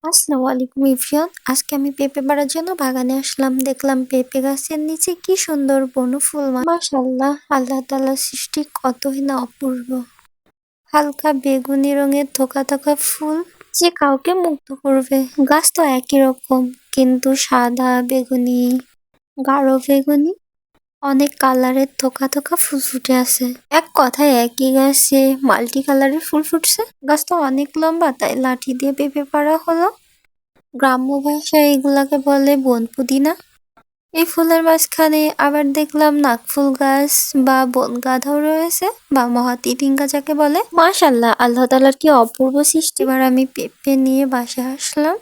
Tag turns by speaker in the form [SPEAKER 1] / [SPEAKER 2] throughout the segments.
[SPEAKER 1] আসসালামু আলাইকুম ইভরিয়ান। আজকে আমি পেঁপে পাড়ার জন্য বাগানে আসলাম। দেখলাম পেঁপে গাছের নিচে কি সুন্দর বনফুল। মাশাআল্লাহ, আল্লাহ তাআলার সৃষ্টি কতই না অপূর্ব। হালকা বেগুনি রঙের থোকা থোকা ফুল যে কাউকে মুগ্ধ করবে। গাছ তো একই রকম, কিন্তু সাদা, বেগুনি, গাঢ় বেগুনি, অনেক কালারের থোকা থোকা ফুল ফুটে আছে। এক কথায় একই গাছে মাল্টি কালারের ফুল ফুটছে। গাছটা অনেক লম্বা, তাই লাঠি দিয়ে পেঁপে পাড়া হলো। গ্রাম্য ভাষায় এগুলাকে বলে বনপুদিনা। এই ফুলের মাঝখানে আবার দেখলাম নাকফুল গাছ বা বনগাঁধাও রয়েছে, বা মহাতিটিঙ্গা যাকে বলে। মাশাল্লাহ, আল্লাহ তাআলার কি অপূর্ব সৃষ্টি। এবার আমি পেঁপে নিয়ে বাসায় আসলাম,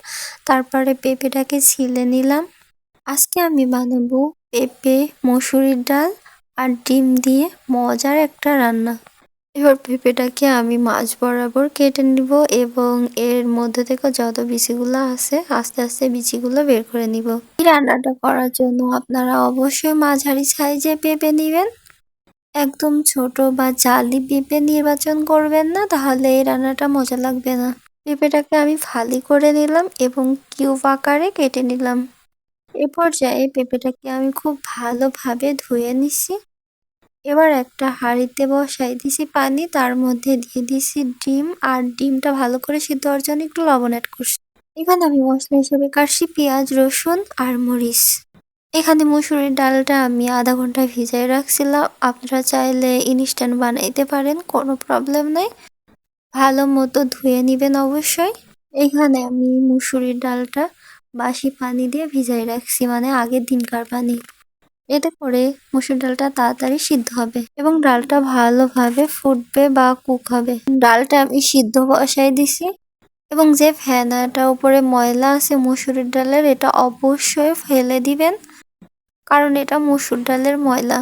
[SPEAKER 1] তারপরে পেঁপেটাকে ছিলে নিলাম। আজকে আমি বানাবো পেঁপে, মসুরির ডাল আর ডিম দিয়ে মজার একটা রান্না। এবার পেঁপেটাকে আমি মাঝ বরাবর কেটে নিব এবং এর মধ্যে থেকে যত বিচিগুলো আছে আস্তে আস্তে বিচিগুলো বের করে নিব। এই রান্নাটা করার জন্য আপনারা অবশ্যই মাঝারি সাইজে পেঁপে নিবেন। একদম ছোট বা জালি পেঁপে নির্বাচন করবেন না, তাহলে এই রান্নাটা মজা লাগবে না। পেঁপেটাকে আমি ফালি করে নিলাম এবং কিউব আকারে কেটে নিলাম। এ পর্যায়ে পেঁপেটাকে আমি খুব ভালোভাবে ধুয়ে নিছি। এবার একটা হাঁড়িতে বসাই দিছি পানি, তার মধ্যে দিয়ে দিছি ডিম, আর ডিমটা ভালো করে সিদ্ধ হওয়ার জন্য একটু লবণ অ্যাড করছি। এখানে আমি মশলা হিসেবে কাটছি পেঁয়াজ, রসুন আর মরিচ। এখানে মসুরির ডালটা আমি আধা ঘন্টা ভিজাই রাখছিলাম। আপনারা চাইলে ইনস্ট্যান্ট বানাইতে পারেন, কোনো প্রবলেম নাই। ভালো মতো ধুয়ে নিবেন অবশ্যই। এখানে আমি মসুরির ডালটা বাসি পানি দিয়ে ভিজাই রাখছি, মানে আগের দিনকার পানি। এতে করে মসুর ডালটা তাড়াতাড়ি সিদ্ধ হবে এবং ডালটা ভালোভাবে ফুটবে বা কুক হবে। ডালটা আমি সিদ্ধ বসাই দিছি এবং যে ফেনাটা উপরে ময়লা আছে মসুরের ডালের, এটা অবশ্যই ফেলে দিবেন, কারণ এটা মসুর ডালের ময়লা।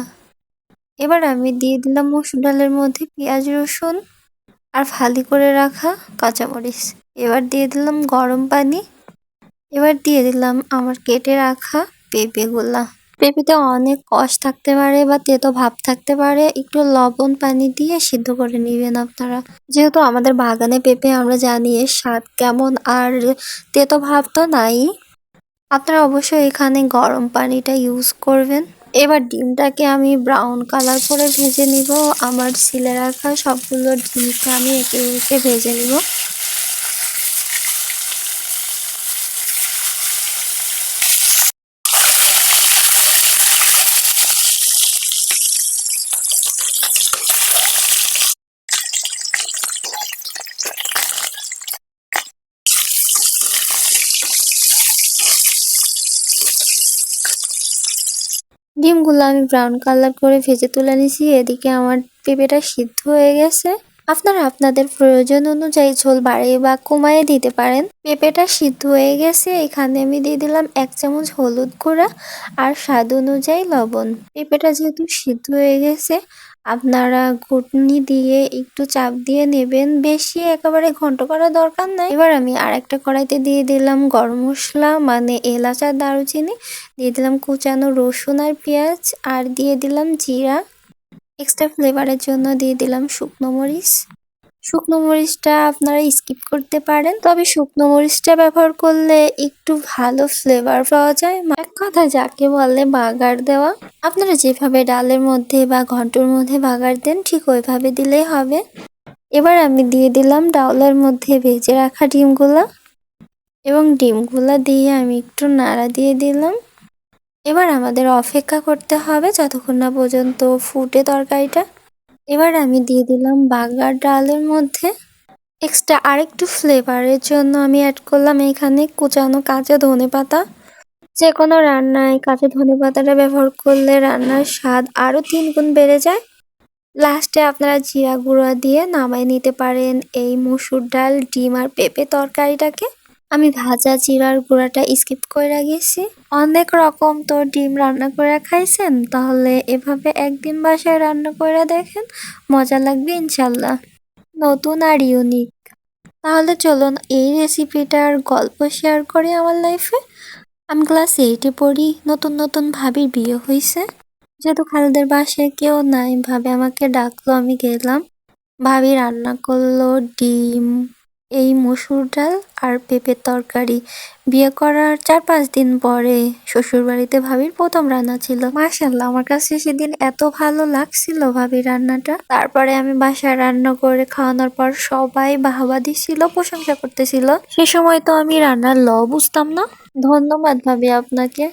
[SPEAKER 1] এবার আমি দিয়ে দিলাম মসুর ডালের মধ্যে পেঁয়াজ, রসুন আর ফালি করে রাখা কাঁচামরিচ। এবার দিয়ে দিলাম গরম পানি। এবার দিয়ে দিলাম আমার কেটে রাখা পেঁপেগুলা। পেঁপেতে অনেক কষ থাকতে পারে বা তেতো ভাব থাকতে পারে, একটু লবণ পানি দিয়ে সিদ্ধ করে নিবেন আপনারা। যেহেতু আমাদের বাগানে পেঁপে, আমরা জানি এর স্বাদ কেমন, আর তেতো ভাব তো নাই। আপনারা অবশ্যই এখানে গরম পানিটা ইউজ করবেন। এবার ডিমটাকে আমি ব্রাউন কালার করে ভেজে নিব। আমার ছিলে রাখা সবগুলো ডিমকে আমি একে একে ভেজে নিব। ডিমগুলো আমি ব্রাউন কালার করে ভেজে তুলে নিছি। এদিকে আমার পেঁপেটা সিদ্ধ হয়ে গেছে। আপনারা আপনাদের প্রয়োজন অনুযায়ী ঝোল বাড়িয়ে বা কমায়ে দিতে পারেন। পেঁপেটা সিদ্ধ হয়ে গেছে, এখানে আমি দিয়ে দিলাম 1 চামচ হলুদ গুঁড়া আর স্বাদ অনুযায়ী লবণ। পেঁপেটা যেহেতু সিদ্ধ হয়ে গেছে, আপনারা ঘুটনি দিয়ে একটু চাপ দিয়ে নেবেন, বেশি একেবারে ঘন্ট করার দরকার নাই। এবার আমি আরেকটা কড়াইতে দিয়ে দিলাম গরম মশলা, মানে এলাচ আর দারুচিনি, দিয়ে দিলাম কুচানো রসুন আর পেঁয়াজ, আর দিয়ে দিলাম জিরা। এক্সট্রা ফ্লেভারের জন্য দিয়ে দিলাম শুকনো মরিচ। শুকনো মরিচটা আপনারা স্কিপ করতে পারেন, তবে শুকনো মরিচটা ব্যবহার করলে একটু ভালো ফ্লেভার পাওয়া যায়। এক কথায় যাকে বলে বাগার দেওয়া। আপনারা যেভাবে ডালের মধ্যে বা ঘন্টর মধ্যে বাগার দেন, ঠিক ওইভাবে দিলেই হবে। এবার আমি দিয়ে দিলাম ডাউলের মধ্যে ভেজে রাখা ডিমগুলা, এবং ডিমগুলা দিয়ে আমি একটু নাড়া দিয়ে দিলাম। এবার আমাদের অপেক্ষা করতে হবে যতক্ষণ না পর্যন্ত ফুটে তরকারিটা। এবার আমি দিয়ে দিলাম বাগার ডালের মধ্যে। এক্সট্রা আরেকটু ফ্লেভারের জন্য আমি অ্যাড করলাম এখানে কুচানো কাঁচা ধনেপাতা। যে কোনো রান্নায় কাঁচা ধনেপাতাটা ব্যবহার করলে রান্নার স্বাদ আরো 3 গুণ বেড়ে যায়। লাস্টে আপনারা জিরা গুঁড়া দিয়ে নামায় নিতে পারেন এই মসুর ডাল, ডিম আর পেঁপে তরকারিটাকে। আমি ভাজা জিরার গুঁড়াটা স্কিপ করে গেছি। অনেক রকম তো ডিম রান্না করে খাইছেন, তাহলে এভাবে একদিন বাসায় রান্না করে দেখেন, মজা লাগবে ইনশাল্লাহ। নতুন আর ইউনিক। তাহলে চলুন এই রেসিপিটার গল্প শেয়ার করি আমার লাইফে। আমি ক্লাস 8-এ পড়ি, নতুন নতুন ভাবির বিয়ে হয়েছে। যেহেতু খালাদের বাসায় কেউ নাই, ভাবি আমাকে ডাকলো, আমি গেলাম। ভাবি রান্না করলো ডিম এই মসুর ডাল আর পেঁপের তরকারি। বিয়ে করার ৪-৫ দিন পরে শ্বশুরবাড়িতে ভাবির প্রথম রান্না ছিল। মাশাআল্লাহ, আমার কাছে সেদিন এত ভালো লাগছিল ভাবির রান্নাটা। তারপরে আমি বাসায় রান্না করে খাওয়ানোর পর সবাই বাহবা দিছিল, প্রশংসা করতেছিল। সে সময় তো আমি রান্নার বুঝতাম না। ধন্যবাদ ভাবি আপনাকে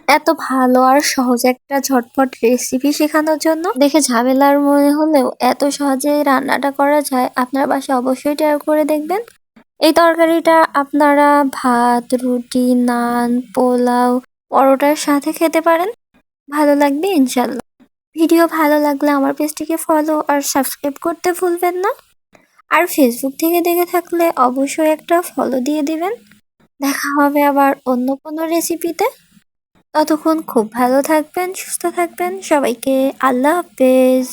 [SPEAKER 1] এত ভালো আর সহজ একটা ঝটপট রেসিপি শেখানোর জন্য। দেখে ঝামেলার মনে হলেও এত সহজে রান্নাটা করা যায়। আপনার বাসায় অবশ্যই ট্রাই করে দেখবেন। এই তরকারিটা আপনারা ভাত, রুটি, নান, পোলাও, পরোটার সাথে খেতে পারেন। ভালো লাগবে ইনশাল্লাহ। ভিডিও ভালো লাগলে আমার পেজটিকে ফলো আর সাবস্ক্রাইব করতে ভুলবেন না। আর ফেসবুক থেকে দেখে থাকলে অবশ্যই একটা ফলো দিয়ে দিবেন। দেখা হবে আবার অন্য কোনো রেসিপিতে। ততক্ষণ খুব ভালো থাকবেন, সুস্থ থাকবেন। সবাইকে আল্লাহ হাফেজ।